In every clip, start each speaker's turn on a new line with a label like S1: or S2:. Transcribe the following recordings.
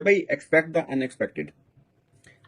S1: भाई expect the unexpected.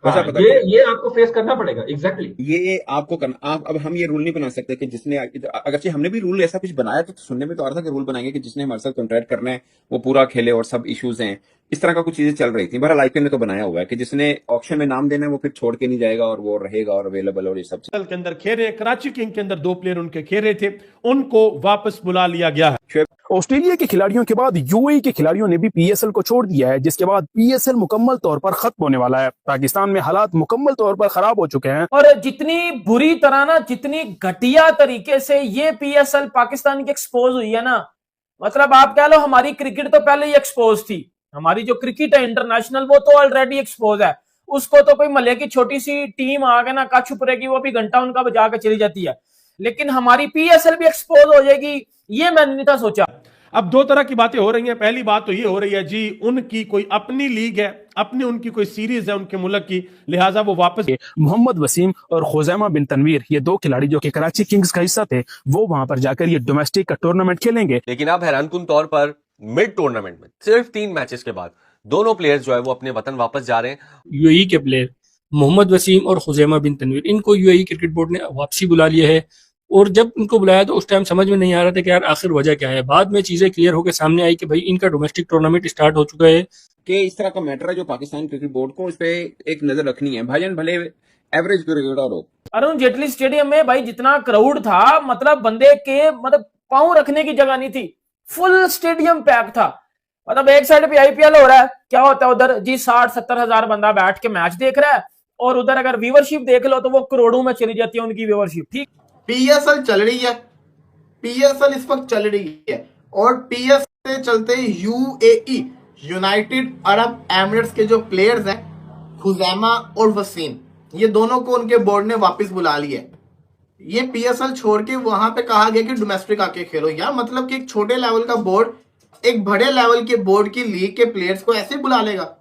S1: वैसा
S2: हाँ,
S1: पता
S2: ये आपको फेस करना पड़ेगा। Exactly exactly.
S1: ये आपको करना। आप अब हम ये रूल नहीं बना सकते कि जिसने, अगरचे हमने भी रूल ऐसा कुछ बनाया तो सुनने में तो आ रहा था कि रूल बनाएंगे कि जिसने हमारे साथ कॉन्ट्रैक्ट करना है वो पूरा खेले और सब इश्यूज हैं। इस तरह का कुछ चीजें चल रही थी। बहरहाल आईपीएल ने तो बनाया हुआ है कि जिसने ऑक्शन में नाम देना है वो फिर छोड़ के नहीं जाएगा और वो रहेगा और अवेलेबल और ये सब।
S3: के अंदर खेले, कराची किंग के अंदर 2 प्लेयर उनके खेले थे, उनको वापस बुला लिया गया है।
S4: ऑस्ट्रेलिया के खिलाड़ियों के बाद यूएई के खिलाड़ियों ने भी पीएसएल को छोड़ दिया है, जिसके बाद पीएसएल मुकम्मल तौर पर खत्म होने वाला है। पाकिस्तान में हालात मुकम्मल तौर पर खराब हो चुके हैं
S5: और जितनी बुरी तरह ना, जितनी घटिया तरीके से ये पीएसएल पाकिस्तान की एक्सपोज हुई है ना, मतलब आप कह लो हमारी क्रिकेट तो पहले ही एक्सपोज थी। हमारी जो क्रिकेट है इंटरनेशनल वो तो ऑलरेडी एक्सपोज है। उसको तो कोई मले की छोटी सी टीम आ गए ना कछ उपरेगी, वो भी घंटा उनका बजा के चली जाती है। लेकिन हमारी पीएसएल भी एक्सपोज हो जाएगी, ये मैंने नहीं था सोचा।
S3: अब 2 तरह की बातें हो रही हैं। पहली बात तो ये हो रही है जी, उनकी कोई अपनी लीग है, अपनी उनकी कोई सीरीज है उनके मुल्क की, लिहाजा वो वापस।
S4: मोहम्मद वसीम और खुजैमा बिन तनवीर, ये 2 खिलाड़ी जो कि कराची किंग्स का हिस्सा थे, वो वहां पर जाकर ये डोमेस्टिक का टूर्नामेंट खेलेंगे।
S6: लेकिन अब हैरानकुन तौर पर मिड टूर्नामेंट में सिर्फ 3 मैचेस के बाद दोनों प्लेयर्स जो है वो अपने वतन वापस जा रहे हैं।
S7: यूएई के प्लेयर मोहम्मद वसीम और खुजैमा बिन तनवीर, इनको यूएई क्रिकेट बोर्ड ने वापसी बुला लिया है। और जब इनको बुलाया तो उस टाइम समझ में नहीं आ रहा था कि यार आखिर वजह क्या है। बाद में चीजें क्लियर होकर सामने आई कि भाई इनका डोमेस्टिक टूर्नामेंट स्टार्ट हो चुका है।
S1: कि इस तरह का मैटर है जो पाकिस्तान क्रिकेट बोर्ड को इस पे एक नजर रखनी है। भाईजान भले एवरेज क्रिकेटर हो,
S5: अरुण जेटली स्टेडियम में भाई जितना क्राउड था, मतलब बंदे के मतलब पांव रखने की जगह नहीं थी। फुल स्टेडियम पैक था। मतलब एक साइड पे आईपीएल हो रहा है, क्या होता है उधर जी 60-70 हजार बंदा बैठ के मैच देख रहा है, और उधर अगर व्यूवरशिप देख लो तो वो करोड़ों में चली जाती है उनकी व्यूवरशिप। ठीक,
S8: पीएसएल चल रही है, पीएसएल इस वक्त चल रही है, और पीएसएल से चलते यूएई, यूनाइटेड अरब एमिरेट्स के जो प्लेयर्स हैं खुजैमा और वसीम, ये दोनों को उनके बोर्ड ने वापस बुला लिया। ये पीएसएल छोड़ के वहां पे कहा गया कि डोमेस्टिक आके खेलो। यार मतलब कि एक छोटे लेवल का बोर्ड एक बड़े लेवल के बोर्ड की लीग के प्लेयर्स को ऐसे बुला लेगा।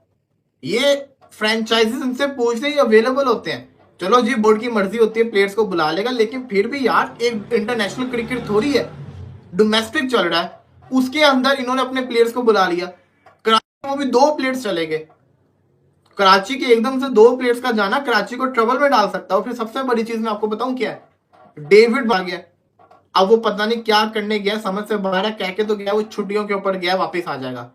S8: ये फ्रेंचाइजीज इनसे पूछते ही अवेलेबल होते हैं। चलो जी, बोर्ड की मर्जी होती है, प्लेयर्स को बुला लेगा, लेकिन फिर भी यार एक इंटरनेशनल क्रिकेट थोड़ी है, डोमेस्टिक चल रहा है, उसके अंदर इन्होंने अपने प्लेयर्स को बुला लिया। कराची में भी 2 प्लेयर्स चले गए। कराची के एकदम से 2 प्लेयर्स का जाना कराची को ट्रबल में डाल सकता है। फिर सबसे बड़ी चीज मैं आपको बताऊं क्या है, डेविड भाग गया। अब वो पता नहीं क्या करने गया, समझ से बाहर है। कह के तो गया वो छुट्टियों के ऊपर गया, वापस आ जाएगा।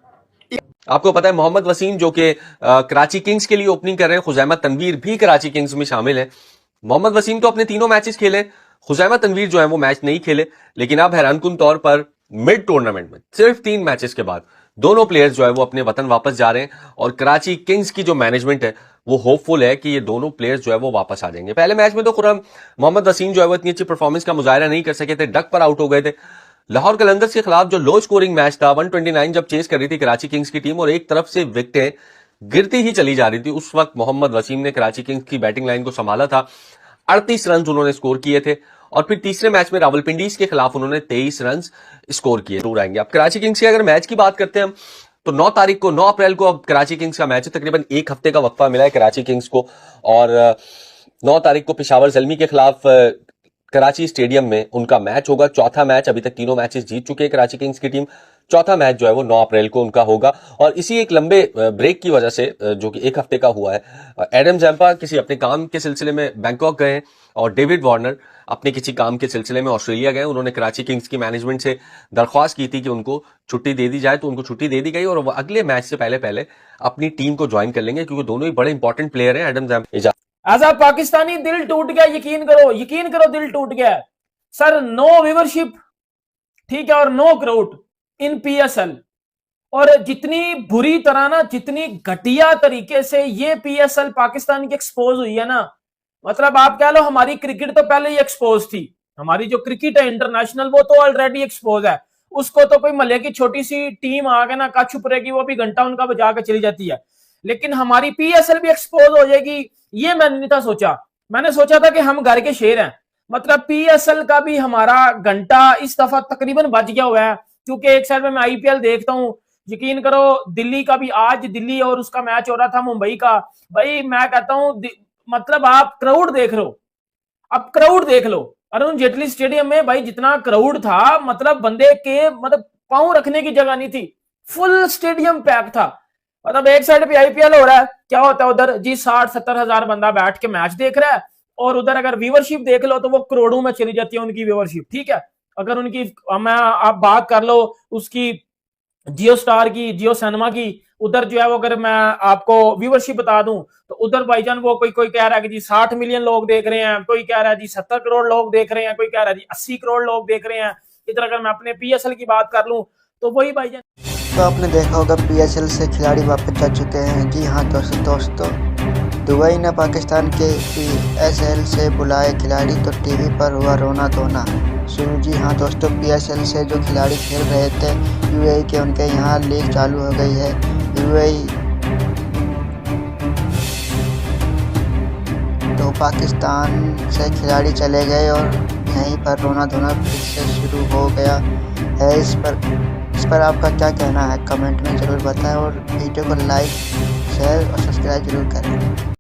S6: आपको पता है मोहम्मद वसीम जो कि कराची किंग्स के लिए ओपनिंग कर रहे हैं, खुजैमा तनवीर भी कराची किंग्स में शामिल है। मोहम्मद वसीम तो अपने तीनों मैचेस खेले, खुजैमा तनवीर जो है वो मैच नहीं खेले। लेकिन अब हैरानकुन तौर पर मिड टूर्नामेंट में सिर्फ 3 मैचेस के बाद दोनों प्लेयर्स जो है वो अपने वतन वापस जा रहे हैं। और कराची किंग्स की जो मैनेजमेंट है वो होपफुल है कि ये दोनों प्लेयर्स जो है वो वापस आ जाएंगे। पहले मैच में तो खुरम मोहम्मद वसीम जो है वो इतनी अच्छी परफॉर्मेंस का मुजाहरा नहीं कर सके थे, डक पर आउट हो गए थे। लाहौर कलंदर्स के खिलाफ जो लो स्कोरिंग मैच था, 129 जब चेस कर रही थी कराची किंग्स की टीम और एक तरफ से विकेटें गिरती ही चली जा रही थी, उस वक्त मोहम्मद वसीम ने कराची किंग्स की बैटिंग लाइन को संभाला था। 38 रन उन्होंने स्कोर किए थे। और फिर तीसरे मैच में रावलपिंडीज के खिलाफ उन्होंने 23 रन स्कोर किए। जरूर आएंगे। अब कराची किंग्स के अगर मैच की बात करते हैं तो 9 अप्रैल को अब कराची किंग्स का मैच है। तकरीबन 1 हफ्ते का वक्फा मिला है कराची किंग्स को। और 9 तारीख को पेशावर ज़ल्मी के खिलाफ कराची स्टेडियम में उनका मैच होगा, चौथा मैच। अभी तक 3 मैचेस जीत चुके हैं कराची किंग्स की टीम। चौथा मैच जो है वो 9 अप्रैल को उनका होगा। और इसी एक लंबे ब्रेक की वजह से, जो कि 1 हफ्ते का हुआ है, एडम जैम्पा किसी अपने काम के सिलसिले में बैंकॉक गए हैं और डेविड वार्नर अपने किसी काम के सिलसिले में ऑस्ट्रेलिया गए। उन्होंने कराची किंग्स की मैनेजमेंट से दरख्वास्त की थी कि उनको छुट्टी दे दी जाए, तो उनको छुट्टी दे दी गई और वो अगले मैच से पहले अपनी टीम को ज्वाइन कर लेंगे, क्योंकि दोनों ही बड़े इंपॉर्टेंट प्लेयर हैं। एडम जैम्पा
S5: ऐसा पाकिस्तानी दिल टूट गया, यकीन करो दिल टूट गया सर। नो व्यूवरशिप, ठीक है, और नो क्राउड इन पीएसएल। और जितनी बुरी तरह ना, जितनी घटिया तरीके से ये पीएसएल पाकिस्तान की एक्सपोज हुई है ना, मतलब आप कह लो हमारी क्रिकेट तो पहले ही एक्सपोज थी। हमारी जो क्रिकेट है इंटरनेशनल वो तो ऑलरेडी एक्सपोज है। उसको तो कोई मले की छोटी सी टीम आ गए ना कछ उपरेगी, वो भी घंटा उनका बजा के चली जाती है। लेकिन हमारी पीएसएल भी एक्सपोज हो जाएगी, ये मैंने नहीं था सोचा। मैंने सोचा था कि हम घर के शेर हैं, मतलब पीएसएल का भी हमारा घंटा इस दफा तकरीबन बज गया हुआ है। क्योंकि एक साइड में मैं आईपीएल देखता हूं, यकीन करो दिल्ली का भी, आज दिल्ली और उसका मैच हो रहा था मुंबई का। भाई मैं कहता हूं, मतलब आप क्राउड देख लो, अब क्राउड देख लो। अरुण जेटली स्टेडियम में भाई जितना क्राउड था, मतलब बंदे के मतलब पांव रखने की जगह नहीं थी। फुल स्टेडियम पैक था। मतलब एक साइड पे आईपीएल हो रहा है, क्या होता है उधर जी 60-70 हजार बंदा बैठ के मैच देख रहा है, और उधर अगर व्यूवरशिप देख लो तो वो करोड़ों में चली जाती है उनकी व्यूवरशिप। ठीक है, अगर उनकी मैं आप बात कर लो उसकी जियो स्टार की, जियो सिनेमा की, उधर जो है वो अगर मैं आपको व्यूवरशिप बता दूं तो उधर भाईजान वो कोई कह रहा है कि जी 60 मिलियन लोग देख रहे हैं, कोई कह रहा है जी 70 करोड़ लोग देख रहे हैं, कोई कह रहा है जी 80 करोड़ लोग देख रहे हैं। इधर अगर मैं अपने पीएसएल की बात कर लूं तो वही भाईजान।
S9: तो आपने देखा होगा पीएसएल से खिलाड़ी वापस जा चुके हैं। जी हाँ दोस्तों, दुबई ने पाकिस्तान के पीएसएल से बुलाए खिलाड़ी तो टीवी पर हुआ रोना धोना शुरू। जी हाँ दोस्तों, पीएसएल से जो खिलाड़ी खेल रहे थे यूएई के, उनके यहाँ लीग चालू हो गई है। यूएई तो पाकिस्तान से खिलाड़ी चले गए और यहीं पर रोना धोना फिर से शुरू हो गया है। इस पर आपका क्या कहना है कमेंट में ज़रूर बताएं, और वीडियो को लाइक, शेयर और सब्सक्राइब जरूर करें।